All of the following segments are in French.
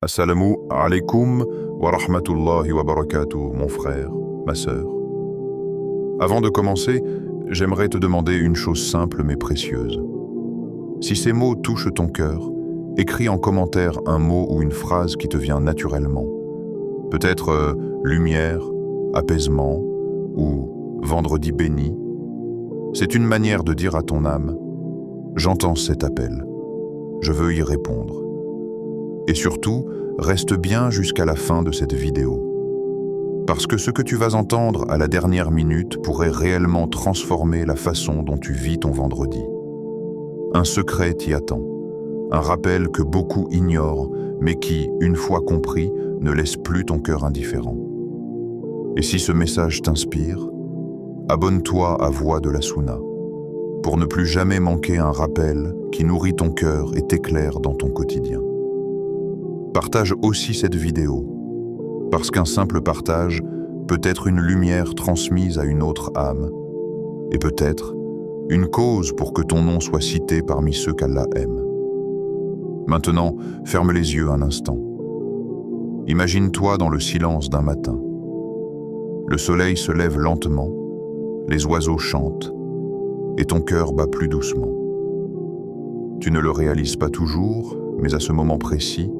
Assalamu alaikum wa rahmatullahi wa barakatuh, mon frère, ma sœur. Avant de commencer, j'aimerais te demander une chose simple mais précieuse. Si ces mots touchent ton cœur, écris en commentaire un mot ou une phrase qui te vient naturellement. Peut-être lumière, apaisement ou vendredi béni. C'est une manière de dire à ton âme « J'entends cet appel, je veux y répondre ». Et surtout, reste bien jusqu'à la fin de cette vidéo. Parce que ce que tu vas entendre à la dernière minute pourrait réellement transformer la façon dont tu vis ton vendredi. Un secret t'y attend, un rappel que beaucoup ignorent, mais qui, une fois compris, ne laisse plus ton cœur indifférent. Et si ce message t'inspire, abonne-toi à Voix de la Sunna, pour ne plus jamais manquer un rappel qui nourrit ton cœur et t'éclaire dans ton quotidien. Partage aussi cette vidéo, parce qu'un simple partage peut être une lumière transmise à une autre âme, et peut-être une cause pour que ton nom soit cité parmi ceux qu'Allah aime. Maintenant, ferme les yeux un instant. Imagine-toi dans le silence d'un matin. Le soleil se lève lentement, les oiseaux chantent, et ton cœur bat plus doucement. Tu ne le réalises pas toujours, mais à ce moment précis,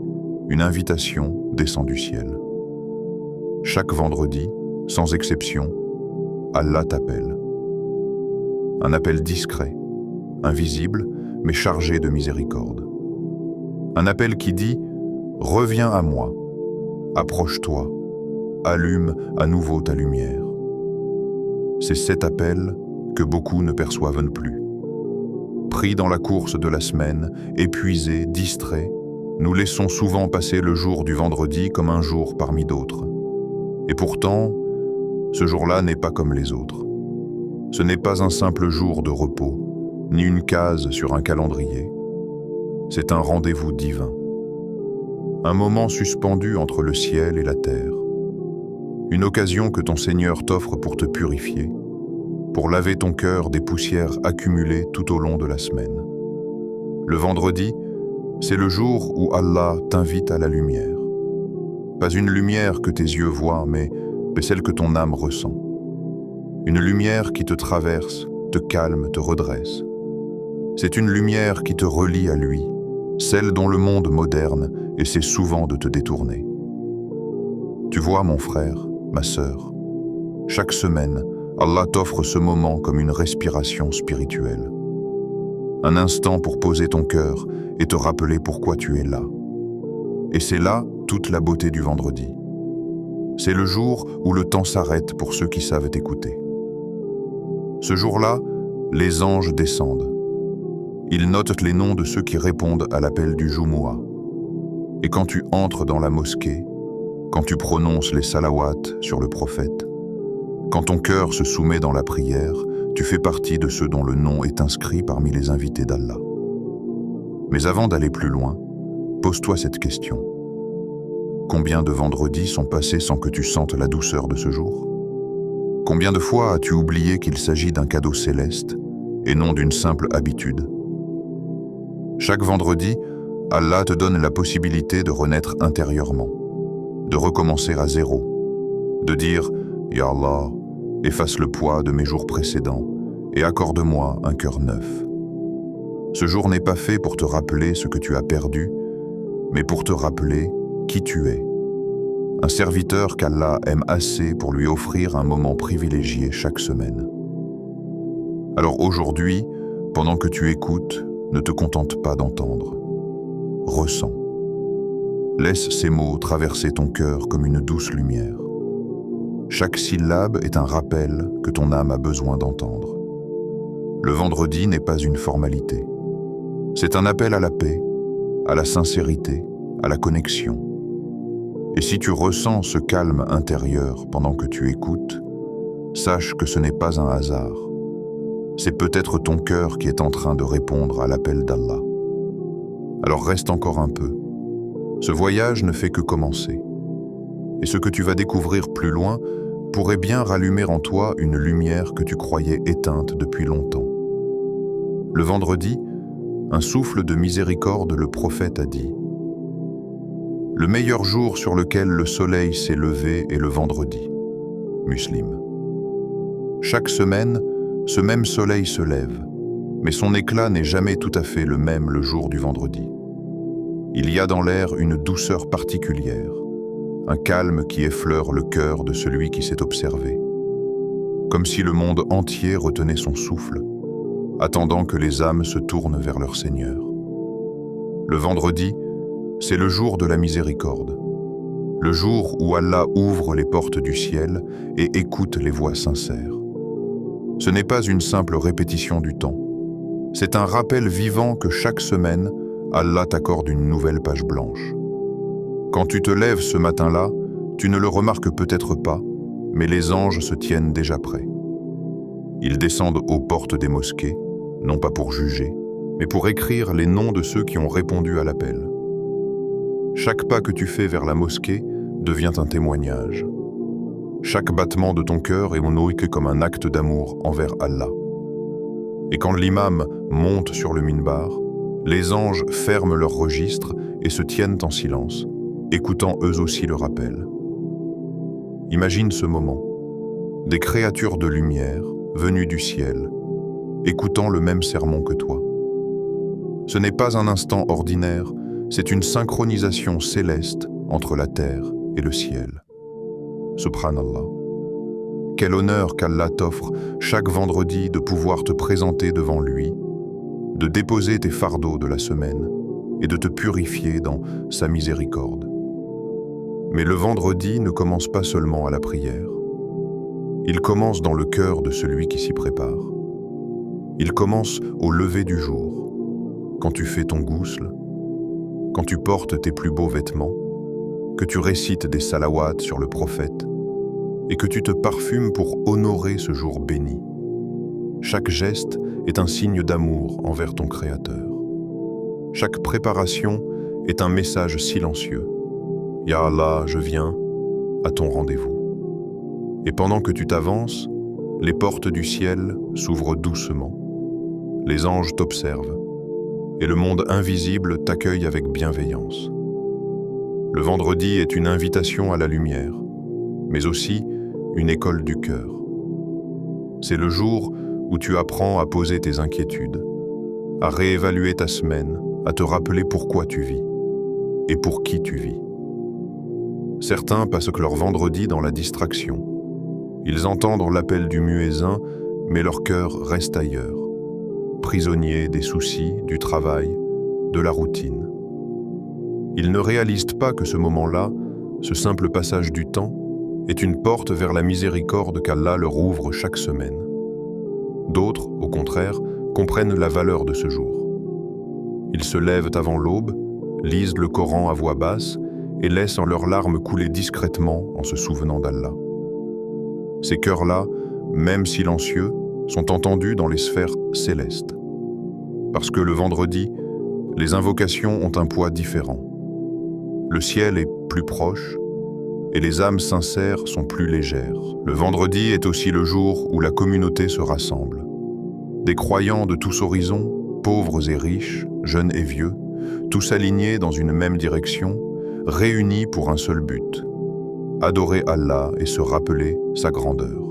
une invitation descend du ciel. Chaque vendredi, sans exception, Allah t'appelle. Un appel discret, invisible, mais chargé de miséricorde. Un appel qui dit « Reviens à moi, approche-toi, allume à nouveau ta lumière ». C'est cet appel que beaucoup ne perçoivent plus. Pris dans la course de la semaine, épuisés, distraits, nous laissons souvent passer le jour du vendredi comme un jour parmi d'autres. Et pourtant, ce jour-là n'est pas comme les autres. Ce n'est pas un simple jour de repos, ni une case sur un calendrier. C'est un rendez-vous divin. Un moment suspendu entre le ciel et la terre. Une occasion que ton Seigneur t'offre pour te purifier, pour laver ton cœur des poussières accumulées tout au long de la semaine. Le vendredi, c'est le jour où Allah t'invite à la lumière. Pas une lumière que tes yeux voient, mais celle que ton âme ressent. Une lumière qui te traverse, te calme, te redresse. C'est une lumière qui te relie à lui, celle dont le monde moderne essaie souvent de te détourner. Tu vois, mon frère, ma sœur, chaque semaine, Allah t'offre ce moment comme une respiration spirituelle. Un instant pour poser ton cœur et te rappeler pourquoi tu es là. Et c'est là toute la beauté du vendredi. C'est le jour où le temps s'arrête pour ceux qui savent écouter. Ce jour-là, les anges descendent. Ils notent les noms de ceux qui répondent à l'appel du Jumu'ah. Et quand tu entres dans la mosquée, quand tu prononces les salawats sur le prophète, quand ton cœur se soumet dans la prière, tu fais partie de ceux dont le nom est inscrit parmi les invités d'Allah. Mais avant d'aller plus loin, pose-toi cette question. Combien de vendredis sont passés sans que tu sentes la douceur de ce jour? Combien de fois as-tu oublié qu'il s'agit d'un cadeau céleste et non d'une simple habitude? Chaque vendredi, Allah te donne la possibilité de renaître intérieurement, de recommencer à zéro, de dire « Ya Allah, efface le poids de mes jours précédents et accorde-moi un cœur neuf. » Ce jour n'est pas fait pour te rappeler ce que tu as perdu, mais pour te rappeler qui tu es. Un serviteur qu'Allah aime assez pour lui offrir un moment privilégié chaque semaine. Alors aujourd'hui, pendant que tu écoutes, ne te contente pas d'entendre. Ressens. Laisse ces mots traverser ton cœur comme une douce lumière. Chaque syllabe est un rappel que ton âme a besoin d'entendre. Le vendredi n'est pas une formalité. C'est un appel à la paix, à la sincérité, à la connexion. Et si tu ressens ce calme intérieur pendant que tu écoutes, sache que ce n'est pas un hasard. C'est peut-être ton cœur qui est en train de répondre à l'appel d'Allah. Alors reste encore un peu. Ce voyage ne fait que commencer. Et ce que tu vas découvrir plus loin pourrait bien rallumer en toi une lumière que tu croyais éteinte depuis longtemps. Le vendredi, un souffle de miséricorde, le prophète a dit Le meilleur jour sur lequel le soleil s'est levé est le vendredi. Muslim. Chaque semaine, ce même soleil se lève, mais son éclat n'est jamais tout à fait le même le jour du vendredi. Il y a dans l'air une douceur particulière, un calme qui effleure le cœur de celui qui s'est observé, comme si le monde entier retenait son souffle, attendant que les âmes se tournent vers leur Seigneur. Le vendredi, c'est le jour de la miséricorde, le jour où Allah ouvre les portes du ciel et écoute les voix sincères. Ce n'est pas une simple répétition du temps, c'est un rappel vivant que chaque semaine, Allah t'accorde une nouvelle page blanche. Quand tu te lèves ce matin-là, tu ne le remarques peut-être pas, mais les anges se tiennent déjà prêts. Ils descendent aux portes des mosquées, non pas pour juger, mais pour écrire les noms de ceux qui ont répondu à l'appel. Chaque pas que tu fais vers la mosquée devient un témoignage. Chaque battement de ton cœur est unique comme un acte d'amour envers Allah. Et quand l'imam monte sur le minbar, les anges ferment leurs registres et se tiennent en silence, écoutant eux aussi le rappel. Imagine ce moment. Des créatures de lumière, venues du ciel, écoutant le même sermon que toi. Ce n'est pas un instant ordinaire, c'est une synchronisation céleste entre la terre et le ciel. Subhanallah. Quel honneur qu'Allah t'offre chaque vendredi de pouvoir te présenter devant lui, de déposer tes fardeaux de la semaine et de te purifier dans sa miséricorde. Mais le vendredi ne commence pas seulement à la prière. Il commence dans le cœur de celui qui s'y prépare. Il commence au lever du jour, quand tu fais ton ghusl, quand tu portes tes plus beaux vêtements, que tu récites des salawats sur le prophète et que tu te parfumes pour honorer ce jour béni. Chaque geste est un signe d'amour envers ton Créateur. Chaque préparation est un message silencieux. Ya Allah, je viens à ton rendez-vous. Et pendant que tu t'avances, les portes du ciel s'ouvrent doucement. Les anges t'observent et le monde invisible t'accueille avec bienveillance. Le vendredi est une invitation à la lumière, mais aussi une école du cœur. C'est le jour où tu apprends à poser tes inquiétudes, à réévaluer ta semaine, à te rappeler pourquoi tu vis et pour qui tu vis. Certains passent leur vendredi dans la distraction. Ils entendent l'appel du muezzin, mais leur cœur reste ailleurs, prisonnier des soucis, du travail, de la routine. Ils ne réalisent pas que ce moment-là, ce simple passage du temps, est une porte vers la miséricorde qu'Allah leur ouvre chaque semaine. D'autres, au contraire, comprennent la valeur de ce jour. Ils se lèvent avant l'aube, lisent le Coran à voix basse et laissent leurs larmes couler discrètement en se souvenant d'Allah. Ces cœurs-là, même silencieux, sont entendus dans les sphères célestes. Parce que le vendredi, les invocations ont un poids différent. Le ciel est plus proche et les âmes sincères sont plus légères. Le vendredi est aussi le jour où la communauté se rassemble. Des croyants de tous horizons, pauvres et riches, jeunes et vieux, tous alignés dans une même direction, réunis pour un seul but, adorer Allah et se rappeler sa grandeur.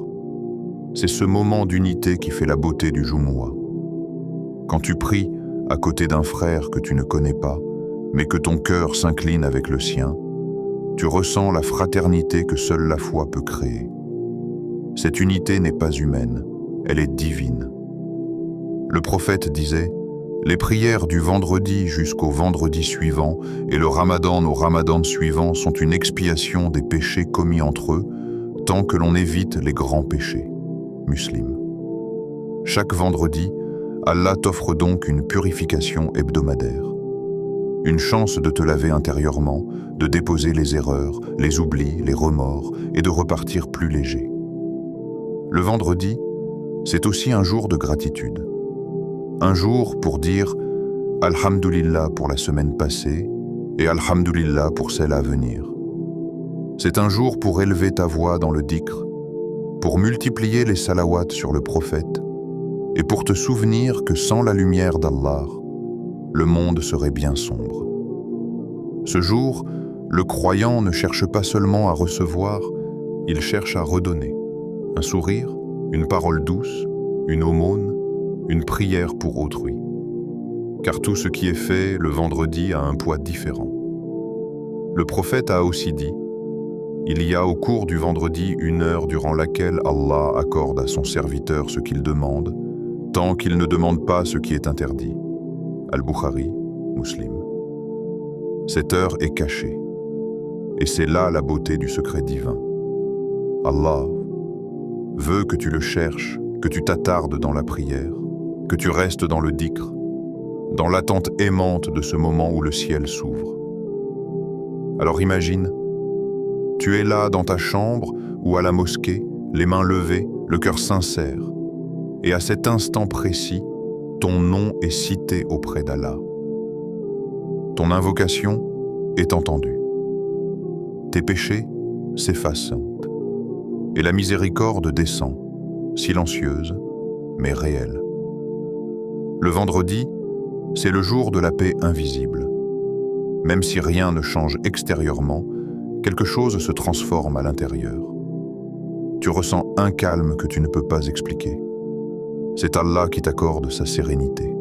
C'est ce moment d'unité qui fait la beauté du Jumu'ah. Quand tu pries à côté d'un frère que tu ne connais pas, mais que ton cœur s'incline avec le sien, tu ressens la fraternité que seule la foi peut créer. Cette unité n'est pas humaine, elle est divine. Le prophète disait « Les prières du vendredi jusqu'au vendredi suivant et le ramadan au ramadan suivant sont une expiation des péchés commis entre eux, tant que l'on évite les grands péchés. » Muslim. Chaque vendredi, Allah t'offre donc une purification hebdomadaire. Une chance de te laver intérieurement, de déposer les erreurs, les oublis, les remords et de repartir plus léger. Le vendredi, c'est aussi un jour de gratitude. Un jour pour dire « Alhamdulillah pour la semaine passée et Alhamdulillah pour celle à venir ». C'est un jour pour élever ta voix dans le dhikr, pour multiplier les salawats sur le prophète et pour te souvenir que sans la lumière d'Allah, le monde serait bien sombre. Ce jour, Le croyant ne cherche pas seulement à recevoir, il cherche à redonner. Un sourire, une parole douce, une aumône, une prière pour autrui. Car tout ce qui est fait le vendredi a un poids différent. Le prophète a aussi dit: il y a au cours du vendredi une heure durant laquelle Allah accorde à son serviteur ce qu'il demande, tant qu'il ne demande pas ce qui est interdit. Al-Bukhari, Muslim. Cette heure est cachée. Et c'est là la beauté du secret divin. Allah veut que tu le cherches, que tu t'attardes dans la prière, que tu restes dans le dhikr, dans l'attente aimante de ce moment où le ciel s'ouvre. Alors imagine, tu es là dans ta chambre ou à la mosquée, les mains levées, le cœur sincère, et à cet instant précis, ton nom est cité auprès d'Allah. Ton invocation est entendue. Tes péchés s'effacent et la miséricorde descend, silencieuse mais réelle. Le vendredi, c'est le jour de la paix invisible. Même si rien ne change extérieurement, quelque chose se transforme à l'intérieur. Tu ressens un calme que tu ne peux pas expliquer. C'est Allah qui t'accorde sa sérénité.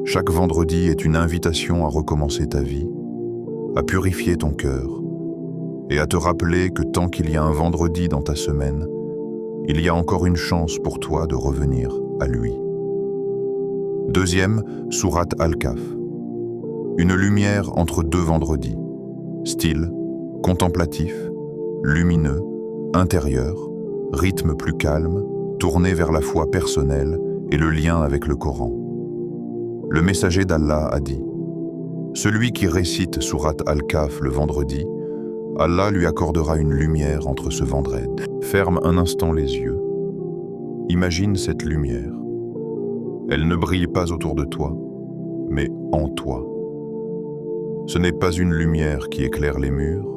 Chaque vendredi est une invitation à recommencer ta vie, à purifier ton cœur et à te rappeler que tant qu'il y a un vendredi dans ta semaine, il y a encore une chance pour toi de revenir à lui. Deuxième, sourate Al-Kahf. Une lumière entre deux vendredis. Style, contemplatif, lumineux, intérieur, rythme plus calme, tourné vers la foi personnelle et le lien avec le Coran. Le messager d'Allah a dit: celui qui récite sourate Al-Kahf le vendredi, Allah lui accordera une lumière entre ce vendredi. Ferme un instant les yeux. Imagine cette lumière. Elle ne brille pas autour de toi, mais en toi. Ce n'est pas une lumière qui éclaire les murs,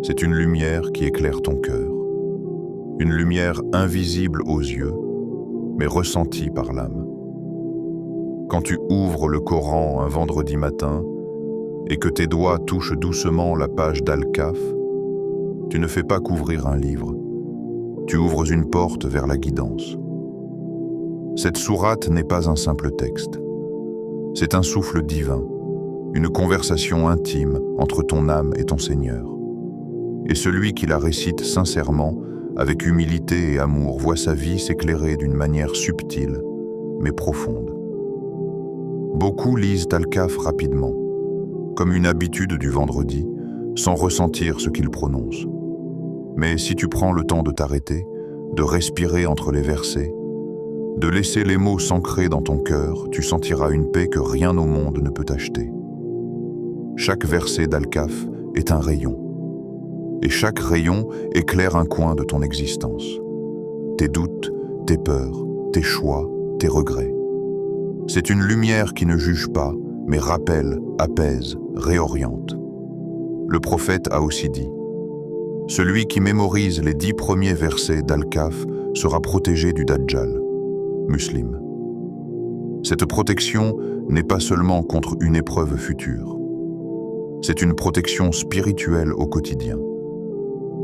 c'est une lumière qui éclaire ton cœur. Une lumière invisible aux yeux, mais ressentie par l'âme. Quand tu ouvres le Coran un vendredi matin et que tes doigts touchent doucement la page d'Al-Kahf, tu ne fais pas qu'ouvrir un livre, tu ouvres une porte vers la guidance. Cette sourate n'est pas un simple texte. C'est un souffle divin, une conversation intime entre ton âme et ton Seigneur. Et celui qui la récite sincèrement, avec humilité et amour, voit sa vie s'éclairer d'une manière subtile, mais profonde. Beaucoup lisent Al-Kahf rapidement, comme une habitude du vendredi, sans ressentir ce qu'ils prononcent. Mais si tu prends le temps de t'arrêter, de respirer entre les versets, de laisser les mots s'ancrer dans ton cœur, tu sentiras une paix que rien au monde ne peut acheter. Chaque verset d'Al-Kahf est un rayon, et chaque rayon éclaire un coin de ton existence. Tes doutes, tes peurs, tes choix, tes regrets. C'est une lumière qui ne juge pas, mais rappelle, apaise, réoriente. Le prophète a aussi dit: celui qui mémorise les 10 premiers versets d'Al-Kahf sera protégé du Dajjal. Muslim. Cette protection n'est pas seulement contre une épreuve future. C'est une protection spirituelle au quotidien.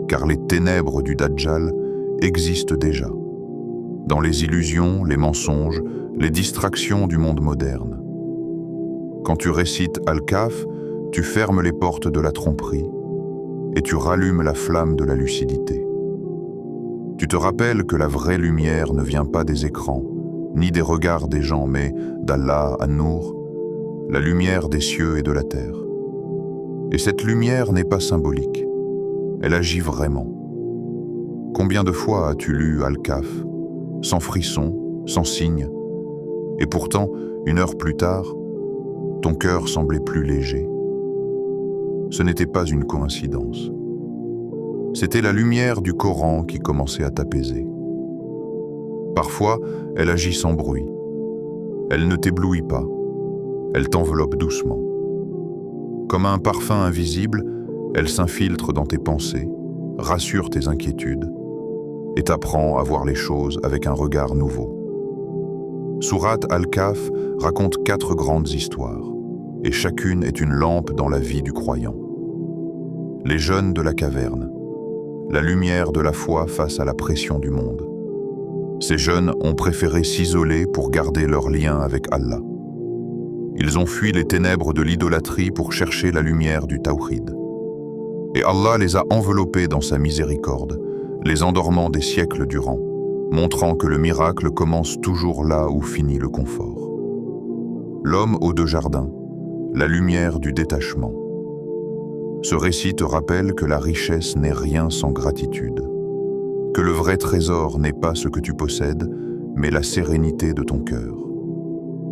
Car les ténèbres du Dajjal existent déjà. Dans les illusions, les mensonges, les distractions du monde moderne. Quand tu récites Al-Kahf, tu fermes les portes de la tromperie et tu rallumes la flamme de la lucidité. Tu te rappelles que la vraie lumière ne vient pas des écrans, ni des regards des gens, mais d'Allah An-Nour, la lumière des cieux et de la terre. Et cette lumière n'est pas symbolique, elle agit vraiment. Combien de fois as-tu lu Al-Kahf, sans frisson, sans signe, et pourtant, une heure plus tard, ton cœur semblait plus léger. Ce n'était pas une coïncidence. C'était la lumière du Coran qui commençait à t'apaiser. Parfois, elle agit sans bruit. Elle ne t'éblouit pas. Elle t'enveloppe doucement. Comme un parfum invisible, elle s'infiltre dans tes pensées, rassure tes inquiétudes et t'apprend à voir les choses avec un regard nouveau. Sourate Al-Kahf raconte 4 grandes histoires, et chacune est une lampe dans la vie du croyant. Les jeunes de la caverne, la lumière de la foi face à la pression du monde. Ces jeunes ont préféré s'isoler pour garder leur lien avec Allah. Ils ont fui les ténèbres de l'idolâtrie pour chercher la lumière du tawhid. Et Allah les a enveloppés dans sa miséricorde, les endormant des siècles durant, montrant que le miracle commence toujours là où finit le confort. L'homme aux deux jardins, la lumière du détachement. Ce récit te rappelle que la richesse n'est rien sans gratitude, que le vrai trésor n'est pas ce que tu possèdes, mais la sérénité de ton cœur.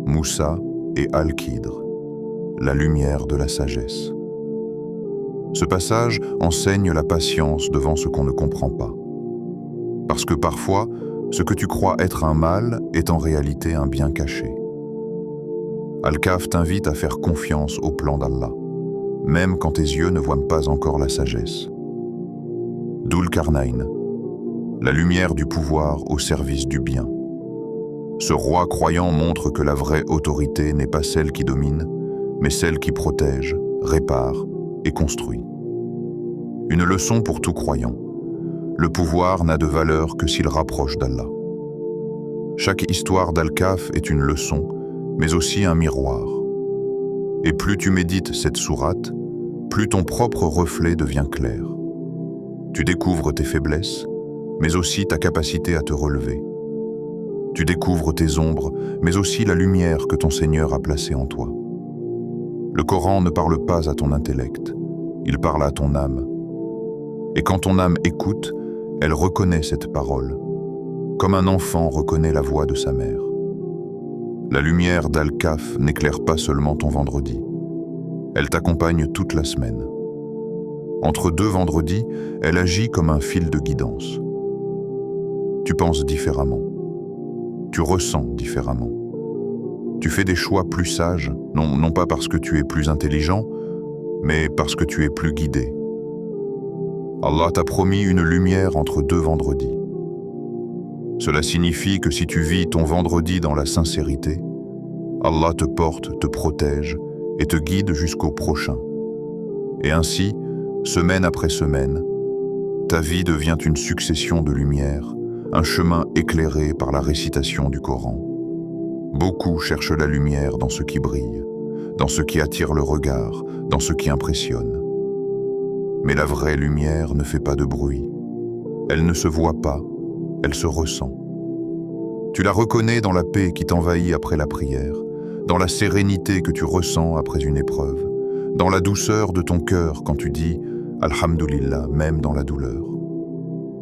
Moussa et Al-Khidr, la lumière de la sagesse. Ce passage enseigne la patience devant ce qu'on ne comprend pas. Parce que parfois, ce que tu crois être un mal est en réalité un bien caché. Al-Kahf t'invite à faire confiance au plan d'Allah, même quand tes yeux ne voient pas encore la sagesse. Dhul-Qarnayn, la lumière du pouvoir au service du bien. Ce roi croyant montre que la vraie autorité n'est pas celle qui domine, mais celle qui protège, répare et construit. Une leçon pour tout croyant. Le pouvoir n'a de valeur que s'il rapproche d'Allah. Chaque histoire d'Al-Kahf est une leçon, mais aussi un miroir. Et plus tu médites cette sourate, plus ton propre reflet devient clair. Tu découvres tes faiblesses, mais aussi ta capacité à te relever. Tu découvres tes ombres, mais aussi la lumière que ton Seigneur a placée en toi. Le Coran ne parle pas à ton intellect, il parle à ton âme. Et quand ton âme écoute, elle reconnaît cette parole, comme un enfant reconnaît la voix de sa mère. La lumière d'Al-Kahf n'éclaire pas seulement ton vendredi, elle t'accompagne toute la semaine. Entre deux vendredis, elle agit comme un fil de guidance. Tu penses différemment, tu ressens différemment. Tu fais des choix plus sages, non pas parce que tu es plus intelligent, mais parce que tu es plus guidé. Allah t'a promis une lumière entre deux vendredis. Cela signifie que si tu vis ton vendredi dans la sincérité, Allah te porte, te protège et te guide jusqu'au prochain. Et ainsi, semaine après semaine, ta vie devient une succession de lumières, un chemin éclairé par la récitation du Coran. Beaucoup cherchent la lumière dans ce qui brille, dans ce qui attire le regard, dans ce qui impressionne. Mais la vraie lumière ne fait pas de bruit. Elle ne se voit pas, elle se ressent. Tu la reconnais dans la paix qui t'envahit après la prière, dans la sérénité que tu ressens après une épreuve, dans la douceur de ton cœur quand tu dis « Alhamdulillah » même dans la douleur.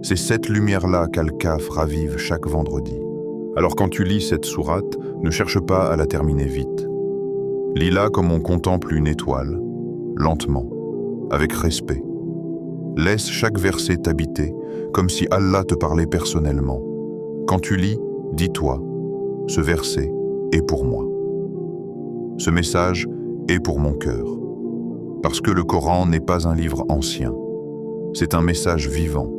C'est cette lumière-là qu'Al-Kahf ravive chaque vendredi. Alors quand tu lis cette sourate, ne cherche pas à la terminer vite. Lis-la comme on contemple une étoile, lentement, avec respect. Laisse chaque verset t'habiter, comme si Allah te parlait personnellement. Quand tu lis, dis-toi, ce verset est pour moi. Ce message est pour mon cœur. Parce que le Coran n'est pas un livre ancien, c'est un message vivant.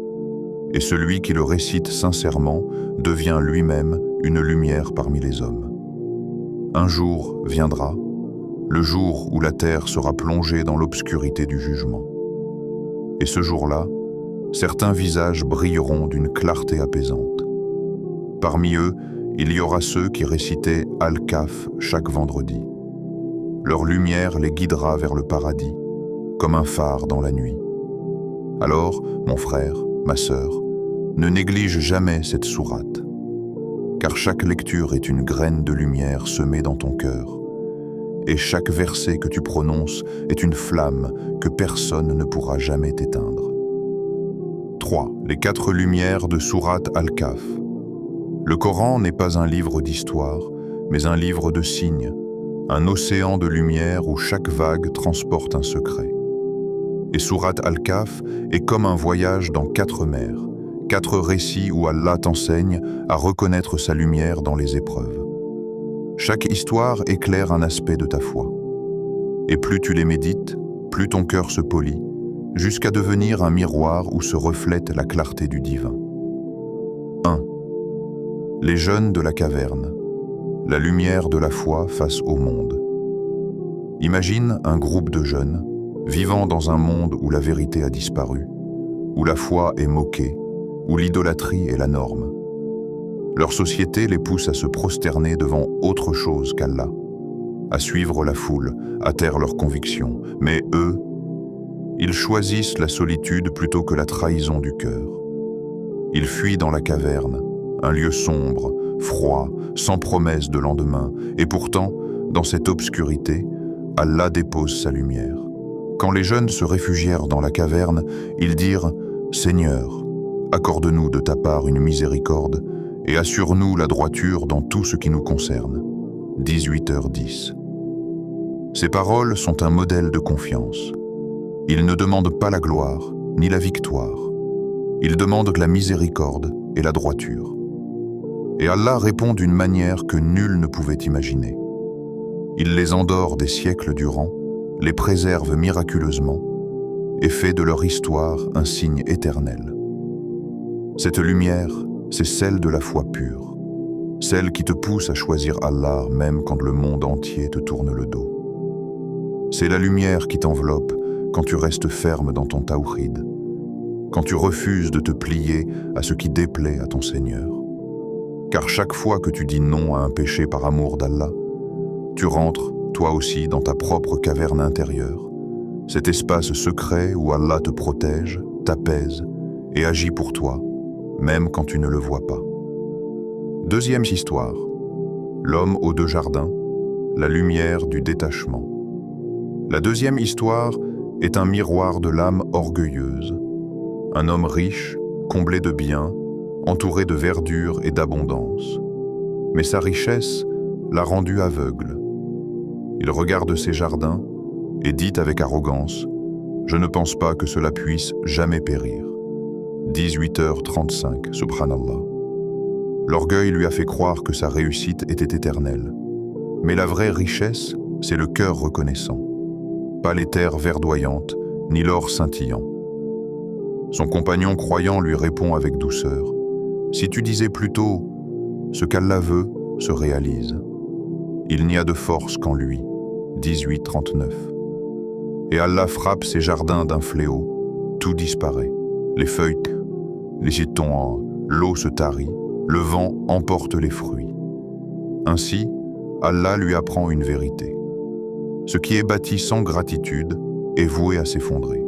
Et celui qui le récite sincèrement devient lui-même une lumière parmi les hommes. Un jour viendra, le jour où la terre sera plongée dans l'obscurité du jugement. Et ce jour-là, certains visages brilleront d'une clarté apaisante. Parmi eux, il y aura ceux qui récitaient Al-Kahf chaque vendredi. Leur lumière les guidera vers le paradis, comme un phare dans la nuit. Alors, mon frère, ma sœur, ne néglige jamais cette sourate, car chaque lecture est une graine de lumière semée dans ton cœur, et chaque verset que tu prononces est une flamme que personne ne pourra jamais t'éteindre. 3. Les 4 lumières de sourate Al-Kahf. Le Coran n'est pas un livre d'histoire, mais un livre de signes, un océan de lumière où chaque vague transporte un secret. Et sourate Al-Kahf est comme un voyage dans 4 mers, 4 récits où Allah t'enseigne à reconnaître sa lumière dans les épreuves. Chaque histoire éclaire un aspect de ta foi. Et plus tu les médites, plus ton cœur se polit, jusqu'à devenir un miroir où se reflète la clarté du divin. 1. Les jeunes de la caverne, la lumière de la foi face au monde. Imagine un groupe de jeunes, vivant dans un monde où la vérité a disparu, où la foi est moquée, où l'idolâtrie est la norme. Leur société les pousse à se prosterner devant autre chose qu'Allah, à suivre la foule, à taire leurs convictions. Mais eux, ils choisissent la solitude plutôt que la trahison du cœur. Ils fuient dans la caverne, un lieu sombre, froid, sans promesse de lendemain, et pourtant, dans cette obscurité, Allah dépose sa lumière. Quand les jeunes se réfugièrent dans la caverne, ils dirent « Seigneur, accorde-nous de ta part une miséricorde et assure-nous la droiture dans tout ce qui nous concerne. » 18h10. Ces paroles sont un modèle de confiance. Ils ne demandent pas la gloire ni la victoire. Ils demandent la miséricorde et la droiture. Et Allah répond d'une manière que nul ne pouvait imaginer. Il les endort des siècles durant, les préserve miraculeusement et fait de leur histoire un signe éternel. Cette lumière, c'est celle de la foi pure, celle qui te pousse à choisir Allah même quand le monde entier te tourne le dos. C'est la lumière qui t'enveloppe quand tu restes ferme dans ton tawhid, quand tu refuses de te plier à ce qui déplaît à ton Seigneur. Car chaque fois que tu dis non à un péché par amour d'Allah, tu rentres, toi aussi, dans ta propre caverne intérieure, cet espace secret où Allah te protège, t'apaise et agit pour toi, même quand tu ne le vois pas. Deuxième histoire, l'homme aux deux jardins, la lumière du détachement. La deuxième histoire est un miroir de l'âme orgueilleuse. Un homme riche, comblé de biens, entouré de verdure et d'abondance. Mais sa richesse l'a rendu aveugle. Il regarde ses jardins et dit avec arrogance « Je ne pense pas que cela puisse jamais périr. » 18h35, subhanallah. L'orgueil lui a fait croire que sa réussite était éternelle. Mais la vraie richesse, c'est le cœur reconnaissant. Pas les terres verdoyantes, ni l'or scintillant. Son compagnon croyant lui répond avec douceur « Si tu disais plutôt « Ce qu'Allah veut se réalise. Il n'y a de force qu'en lui. » 18:39. Et Allah frappe ses jardins d'un fléau, tout disparaît. Les feuilles, les jetons, l'eau se tarit, le vent emporte les fruits. Ainsi, Allah lui apprend une vérité. Ce qui est bâti sans gratitude est voué à s'effondrer.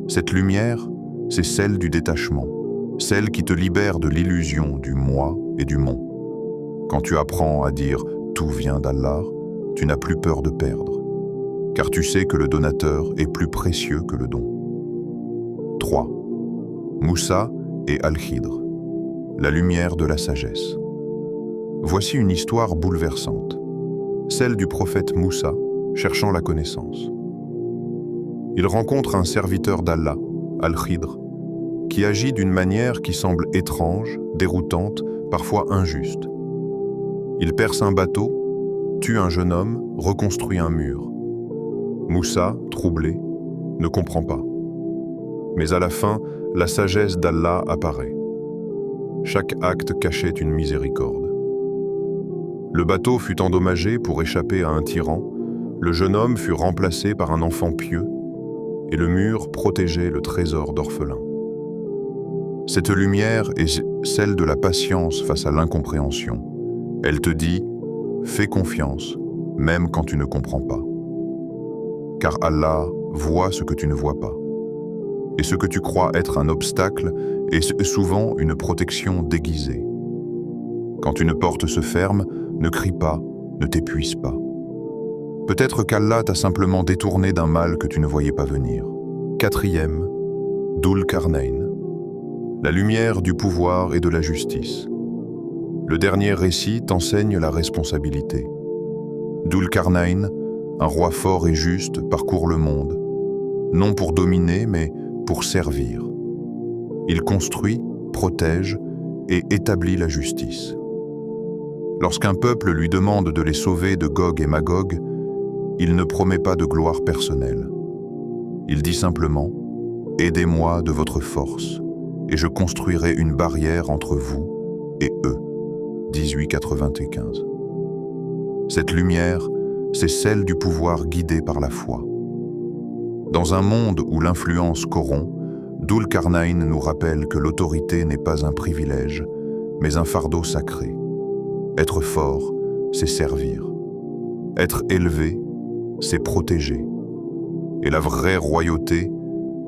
Cette lumière, c'est celle du détachement, celle qui te libère de l'illusion du moi et du mon. Quand tu apprends à dire « tout vient d'Allah », tu n'as plus peur de perdre, car tu sais que le donateur est plus précieux que le don. 3. Moussa et Al-Khidr, la lumière de la sagesse. Voici une histoire bouleversante, celle du prophète Moussa cherchant la connaissance. Il rencontre un serviteur d'Allah, Al-Khidr, qui agit d'une manière qui semble étrange, déroutante, parfois injuste. Il perce un bateau, tue un jeune homme, reconstruit un mur. Moussa, troublé, ne comprend pas. Mais à la fin, la sagesse d'Allah apparaît. Chaque acte cachait une miséricorde. Le bateau fut endommagé pour échapper à un tyran, le jeune homme fut remplacé par un enfant pieux, et le mur protégeait le trésor d'orphelin. Cette lumière est celle de la patience face à l'incompréhension. Elle te dit « Fais confiance, même quand tu ne comprends pas. » Car Allah voit ce que tu ne vois pas. Et ce que tu crois être un obstacle est souvent une protection déguisée. Quand une porte se ferme, ne crie pas, ne t'épuise pas. Peut-être qu'Allah t'a simplement détourné d'un mal que tu ne voyais pas venir. 4e, Dhul Qarnayn, la lumière du pouvoir et de la justice. Le dernier récit t'enseigne la responsabilité. Dhul Qarnayn, un roi fort et juste, parcourt le monde, non pour dominer, mais pour servir. Il construit, protège et établit la justice. Lorsqu'un peuple lui demande de les sauver de Gog et Magog, il ne promet pas de gloire personnelle. Il dit simplement « Aidez-moi de votre force, et je construirai une barrière entre vous et eux. » 1895. Cette lumière, c'est celle du pouvoir guidé par la foi. Dans un monde où l'influence corrompt, Dhul Qarnayn nous rappelle que l'autorité n'est pas un privilège, mais un fardeau sacré. Être fort, c'est servir. Être élevé, c'est protéger. Et la vraie royauté,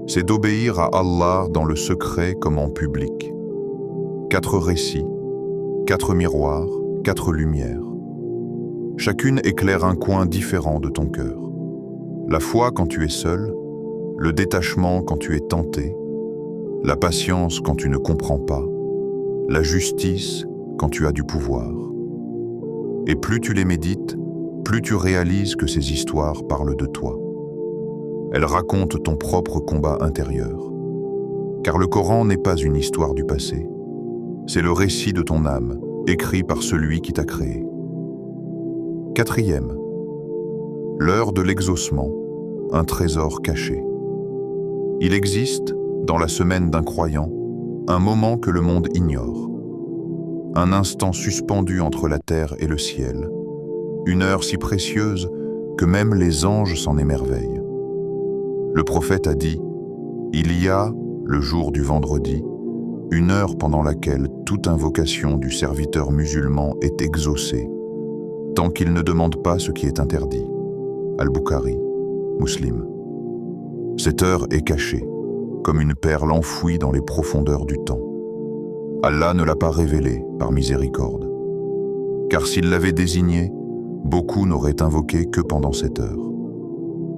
c'est d'obéir à Allah dans le secret comme en public. 4 récits, 4 miroirs, 4 lumières. Chacune éclaire un coin différent de ton cœur. La foi quand tu es seul, le détachement quand tu es tenté, la patience quand tu ne comprends pas, la justice quand tu as du pouvoir. Et plus tu les médites, plus tu réalises que ces histoires parlent de toi. Elles racontent ton propre combat intérieur. Car le Coran n'est pas une histoire du passé. C'est le récit de ton âme, écrit par celui qui t'a créé. 4e. L'heure de l'exaucement, un trésor caché. Il existe, dans la semaine d'un croyant, un moment que le monde ignore. Un instant suspendu entre la terre et le ciel. Une heure si précieuse que même les anges s'en émerveillent. Le prophète a dit « Il y a, le jour du vendredi, une heure pendant laquelle toute invocation du serviteur musulman est exaucée, tant qu'il ne demande pas ce qui est interdit. » Al-Bukhari, Muslim. Cette heure est cachée, comme une perle enfouie dans les profondeurs du temps. Allah ne l'a pas révélée par miséricorde. Car s'il l'avait désignée, beaucoup n'auraient invoqué que pendant cette heure.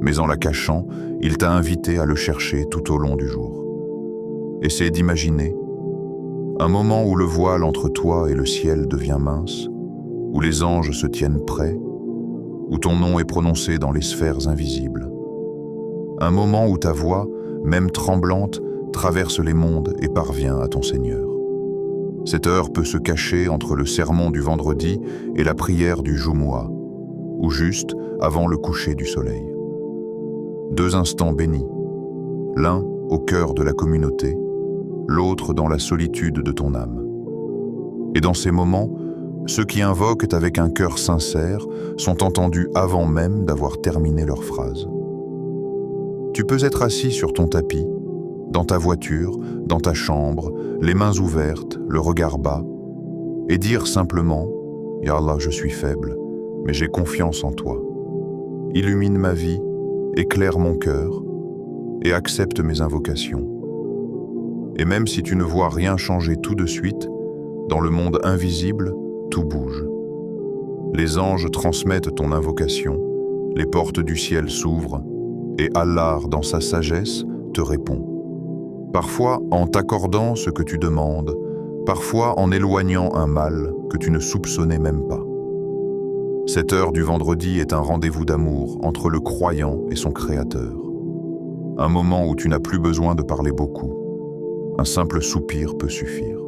Mais en la cachant, il t'a invité à le chercher tout au long du jour. Essaie d'imaginer un moment où le voile entre toi et le ciel devient mince, où les anges se tiennent prêts, où ton nom est prononcé dans les sphères invisibles. Un moment où ta voix, même tremblante, traverse les mondes et parvient à ton Seigneur. Cette heure peut se cacher entre le sermon du vendredi et la prière du Jumu'ah, ou juste avant le coucher du soleil. 2 instants bénis, l'un au cœur de la communauté, l'autre dans la solitude de ton âme. Et dans ces moments, ceux qui invoquent avec un cœur sincère sont entendus avant même d'avoir terminé leur phrase. Tu peux être assis sur ton tapis, dans ta voiture, dans ta chambre, les mains ouvertes, le regard bas, et dire simplement « Ya Allah, je suis faible, mais j'ai confiance en toi. Illumine ma vie, éclaire mon cœur et accepte mes invocations. » Et même si tu ne vois rien changer tout de suite, dans le monde invisible, tout bouge. Les anges transmettent ton invocation, les portes du ciel s'ouvrent, et Allah, dans sa sagesse, te répond. Parfois en t'accordant ce que tu demandes, parfois en éloignant un mal que tu ne soupçonnais même pas. Cette heure du vendredi est un rendez-vous d'amour entre le croyant et son Créateur. Un moment où tu n'as plus besoin de parler beaucoup. Un simple soupir peut suffire.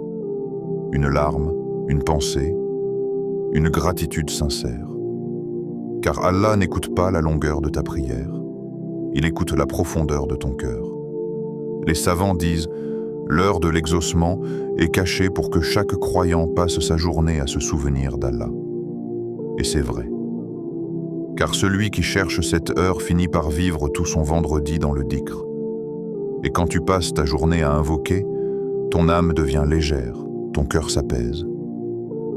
Une larme, une pensée, une gratitude sincère. Car Allah n'écoute pas la longueur de ta prière. Il écoute la profondeur de ton cœur. Les savants disent « L'heure de l'exaucement est cachée pour que chaque croyant passe sa journée à se souvenir d'Allah. » Et c'est vrai. Car celui qui cherche cette heure finit par vivre tout son vendredi dans le dhikr. Et quand tu passes ta journée à invoquer, ton âme devient légère, ton cœur s'apaise.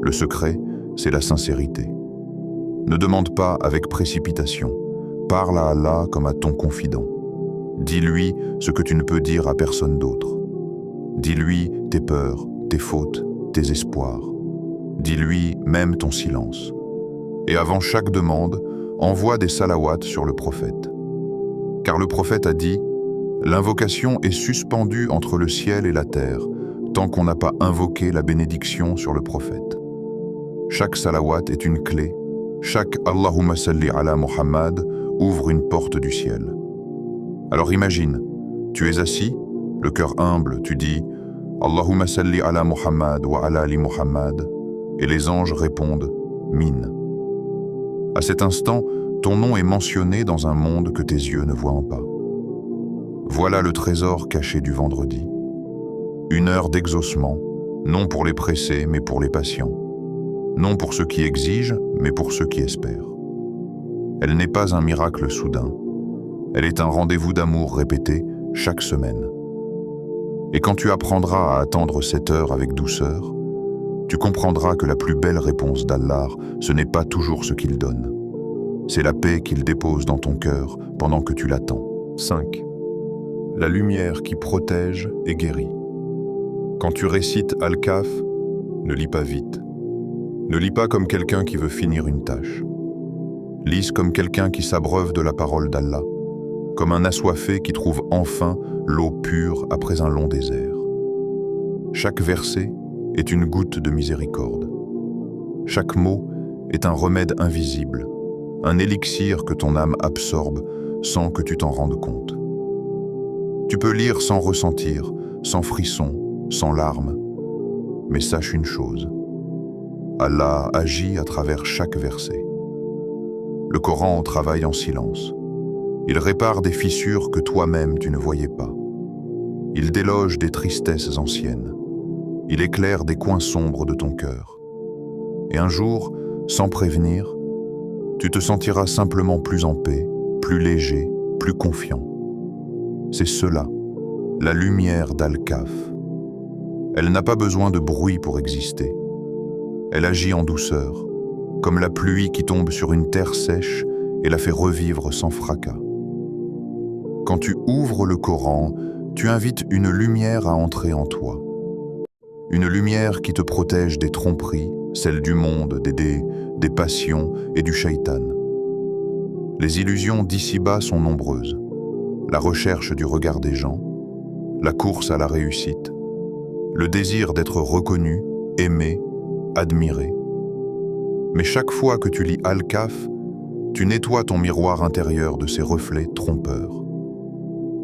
Le secret, c'est la sincérité. Ne demande pas avec précipitation. Parle à Allah comme à ton confident. Dis-lui ce que tu ne peux dire à personne d'autre. Dis-lui tes peurs, tes fautes, tes espoirs. Dis-lui même ton silence. Et avant chaque demande, envoie des salawats sur le prophète. Car le prophète a dit « L'invocation est suspendue entre le ciel et la terre, tant qu'on n'a pas invoqué la bénédiction sur le prophète. » Chaque salawat est une clé, chaque « Allahumma salli ala Muhammad » ouvre une porte du ciel. Alors imagine, tu es assis, le cœur humble, tu dis « Allahumma salli ala Muhammad wa ala ali Muhammad » et les anges répondent « Min ». À cet instant, ton nom est mentionné dans un monde que tes yeux ne voient pas. Voilà le trésor caché du vendredi. Une heure d'exaucement, non pour les pressés, mais pour les patients. Non pour ceux qui exigent, mais pour ceux qui espèrent. Elle n'est pas un miracle soudain. Elle est un rendez-vous d'amour répété chaque semaine. Et quand tu apprendras à attendre cette heure avec douceur, tu comprendras que la plus belle réponse d'Allah, ce n'est pas toujours ce qu'il donne. C'est la paix qu'il dépose dans ton cœur pendant que tu l'attends. 5. La lumière qui protège et guérit. Quand tu récites Al-Kahf, ne lis pas vite. Ne lis pas comme quelqu'un qui veut finir une tâche. Lis comme quelqu'un qui s'abreuve de la parole d'Allah, comme un assoiffé qui trouve enfin l'eau pure après un long désert. Chaque verset est une goutte de miséricorde. Chaque mot est un remède invisible, un élixir que ton âme absorbe sans que tu t'en rendes compte. Tu peux lire sans ressentir, sans frisson, sans larmes, mais sache une chose, Allah agit à travers chaque verset. Le Coran travaille en silence. Il répare des fissures que toi-même tu ne voyais pas. Il déloge des tristesses anciennes. Il éclaire des coins sombres de ton cœur. Et un jour, sans prévenir, tu te sentiras simplement plus en paix, plus léger, plus confiant. C'est cela, la lumière d'Al-Kahf. Elle n'a pas besoin de bruit pour exister. Elle agit en douceur, comme la pluie qui tombe sur une terre sèche et la fait revivre sans fracas. Quand tu ouvres le Coran, tu invites une lumière à entrer en toi. Une lumière qui te protège des tromperies, celles du monde, des dés, des passions et du shaitan. Les illusions d'ici-bas sont nombreuses. La recherche du regard des gens, la course à la réussite, le désir d'être reconnu, aimé, admiré. Mais chaque fois que tu lis Al-Kahf, tu nettoies ton miroir intérieur de ces reflets trompeurs.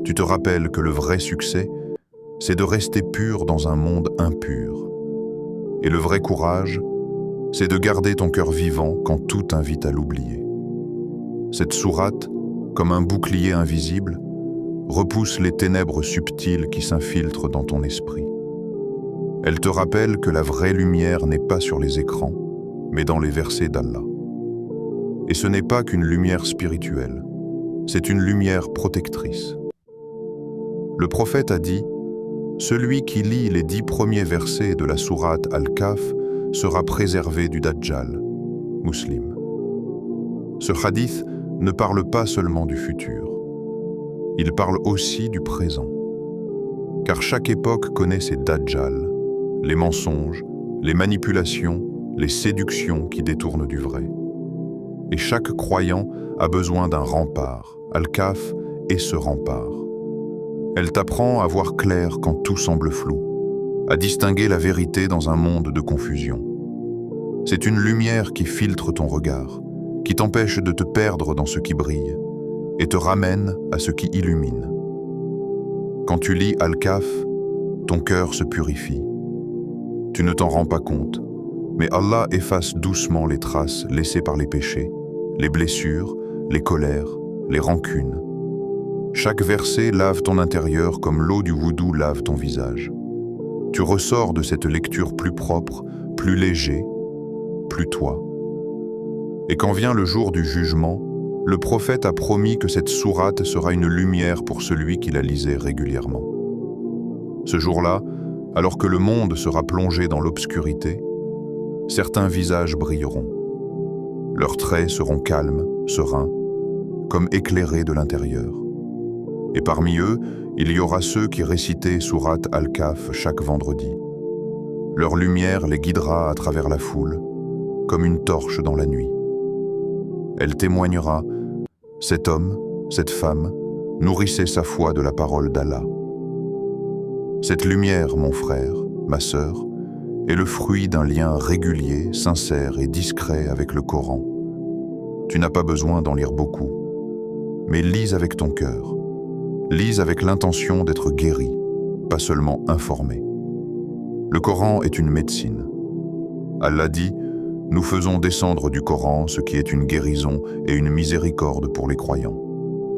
Tu te rappelles que le vrai succès, c'est de rester pur dans un monde impur. Et le vrai courage, c'est de garder ton cœur vivant quand tout invite à l'oublier. Cette sourate, comme un bouclier invisible, repousse les ténèbres subtiles qui s'infiltrent dans ton esprit. Elle te rappelle que la vraie lumière n'est pas sur les écrans, mais dans les versets d'Allah. Et ce n'est pas qu'une lumière spirituelle, c'est une lumière protectrice. Le prophète a dit « Celui qui lit les 10 premiers versets de la sourate Al-Kahf sera préservé du Dajjal. » Muslim. Ce hadith ne parle pas seulement du futur. Il parle aussi du présent. Car chaque époque connaît ses Dajjal, les mensonges, les manipulations, les séductions qui détournent du vrai. Et chaque croyant a besoin d'un rempart. Al-Kahf est ce rempart. Elle t'apprend à voir clair quand tout semble flou, à distinguer la vérité dans un monde de confusion. C'est une lumière qui filtre ton regard, qui t'empêche de te perdre dans ce qui brille et te ramène à ce qui illumine. Quand tu lis Al-Kahf, ton cœur se purifie. Tu ne t'en rends pas compte, mais Allah efface doucement les traces laissées par les péchés, les blessures, les colères, les rancunes. Chaque verset lave ton intérieur comme l'eau du wudu lave ton visage. Tu ressors de cette lecture plus propre, plus léger, plus toi. Et quand vient le jour du jugement, le prophète a promis que cette sourate sera une lumière pour celui qui la lisait régulièrement. Ce jour-là, alors que le monde sera plongé dans l'obscurité, certains visages brilleront. Leurs traits seront calmes, sereins, comme éclairés de l'intérieur. Et parmi eux, il y aura ceux qui récitaient sourate Al-Kahf chaque vendredi. Leur lumière les guidera à travers la foule, comme une torche dans la nuit. Elle témoignera, cet homme, cette femme, nourrissait sa foi de la parole d'Allah. Cette lumière, mon frère, ma sœur, est le fruit d'un lien régulier, sincère et discret avec le Coran. Tu n'as pas besoin d'en lire beaucoup, mais lis avec ton cœur. Lis avec l'intention d'être guéri, pas seulement informé. Le Coran est une médecine. Allah dit « Nous faisons descendre du Coran ce qui est une guérison et une miséricorde pour les croyants. »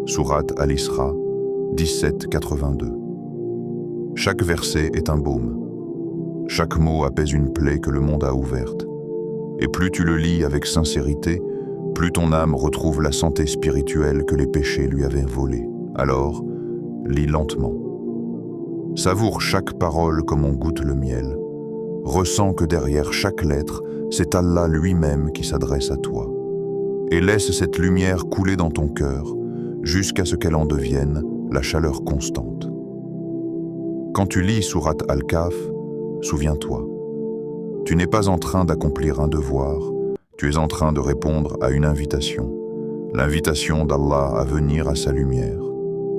Sourate Al-Isra, 17-82. Chaque verset est un baume. Chaque mot apaise une plaie que le monde a ouverte. Et plus tu le lis avec sincérité, plus ton âme retrouve la santé spirituelle que les péchés lui avaient volée. Alors, lis lentement. Savoure chaque parole comme on goûte le miel. Ressens que derrière chaque lettre, c'est Allah lui-même qui s'adresse à toi. Et laisse cette lumière couler dans ton cœur jusqu'à ce qu'elle en devienne la chaleur constante. Quand tu lis sourate Al-Kahf, souviens-toi, tu n'es pas en train d'accomplir un devoir, tu es en train de répondre à une invitation, l'invitation d'Allah à venir à sa lumière.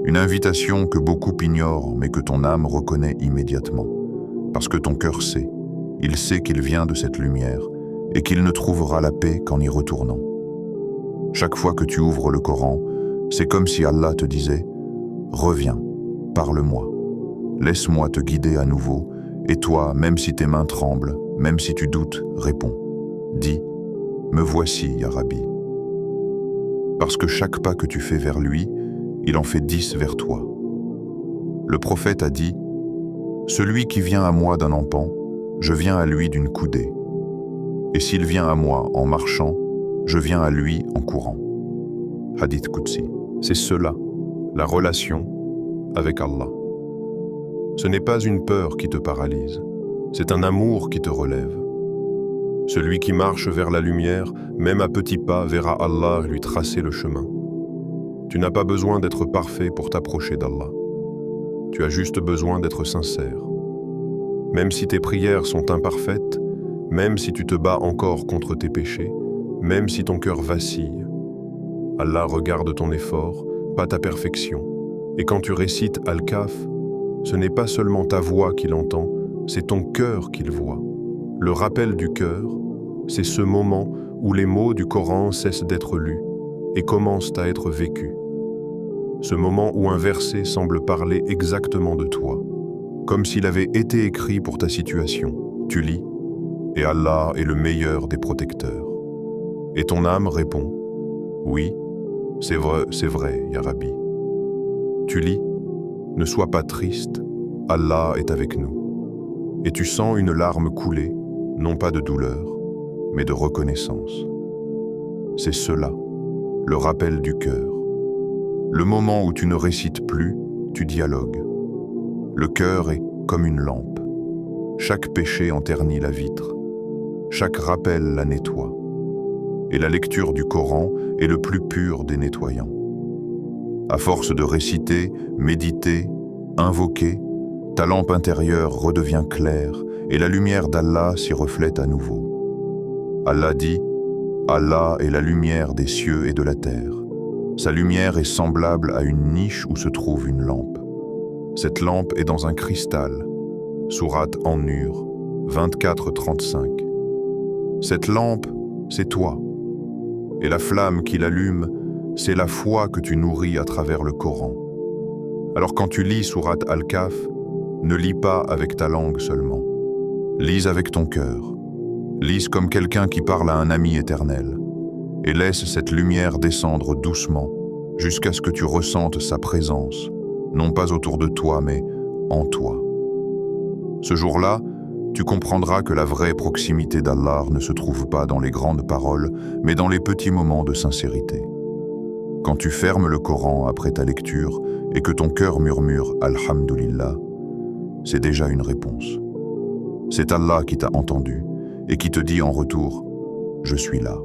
Une invitation que beaucoup ignorent mais que ton âme reconnaît immédiatement, parce que ton cœur sait, il sait qu'il vient de cette lumière et qu'il ne trouvera la paix qu'en y retournant. Chaque fois que tu ouvres le Coran, c'est comme si Allah te disait « Reviens, parle-moi, laisse-moi te guider à nouveau, et toi, même si tes mains tremblent, même si tu doutes, réponds. Dis « Me voici, ya Rabbi ». Parce que chaque pas que tu fais vers lui, il en fait 10 vers toi. Le prophète a dit « Celui qui vient à moi d'un empan, je viens à lui d'une coudée. Et s'il vient à moi en marchant, je viens à lui en courant. » Hadith Qudsi. C'est cela, la relation avec Allah. Ce n'est pas une peur qui te paralyse, c'est un amour qui te relève. Celui qui marche vers la lumière, même à petits pas, verra Allah lui tracer le chemin. Tu n'as pas besoin d'être parfait pour t'approcher d'Allah. Tu as juste besoin d'être sincère. Même si tes prières sont imparfaites, même si tu te bats encore contre tes péchés, même si ton cœur vacille, Allah regarde ton effort, pas ta perfection. Et quand tu récites Al-Kahf, ce n'est pas seulement ta voix qu'il entend, c'est ton cœur qu'il voit. Le rappel du cœur, c'est ce moment où les mots du Coran cessent d'être lus et commencent à être vécus. Ce moment où un verset semble parler exactement de toi, comme s'il avait été écrit pour ta situation. Tu lis, et Allah est le meilleur des protecteurs. Et ton âme répond, « Oui, c'est vrai, ya Rabbi. » Tu lis, « Ne sois pas triste, Allah est avec nous. » Et tu sens une larme couler, non pas de douleur, mais de reconnaissance. C'est cela, le rappel du cœur. Le moment où tu ne récites plus, tu dialogues. Le cœur est comme une lampe. Chaque péché en ternit la vitre. Chaque rappel la nettoie. Et la lecture du Coran est le plus pur des nettoyants. À force de réciter, méditer, invoquer, ta lampe intérieure redevient claire et la lumière d'Allah s'y reflète à nouveau. Allah dit « Allah est la lumière des cieux et de la terre. Sa lumière est semblable à une niche où se trouve une lampe. Cette lampe est dans un cristal. » Sourate An-Nur 24-35. Cette lampe, c'est toi. Et la flamme qui l'allume, c'est la foi que tu nourris à travers le Coran. Alors quand tu lis sourate Al-Kahf, ne lis pas avec ta langue seulement. Lis avec ton cœur. Lis comme quelqu'un qui parle à un ami éternel. Et laisse cette lumière descendre doucement jusqu'à ce que tu ressentes sa présence, non pas autour de toi, mais en toi. Ce jour-là, tu comprendras que la vraie proximité d'Allah ne se trouve pas dans les grandes paroles, mais dans les petits moments de sincérité. Quand tu fermes le Coran après ta lecture et que ton cœur murmure « Alhamdulillah », c'est déjà une réponse. C'est Allah qui t'a entendu et qui te dit en retour « Je suis là ».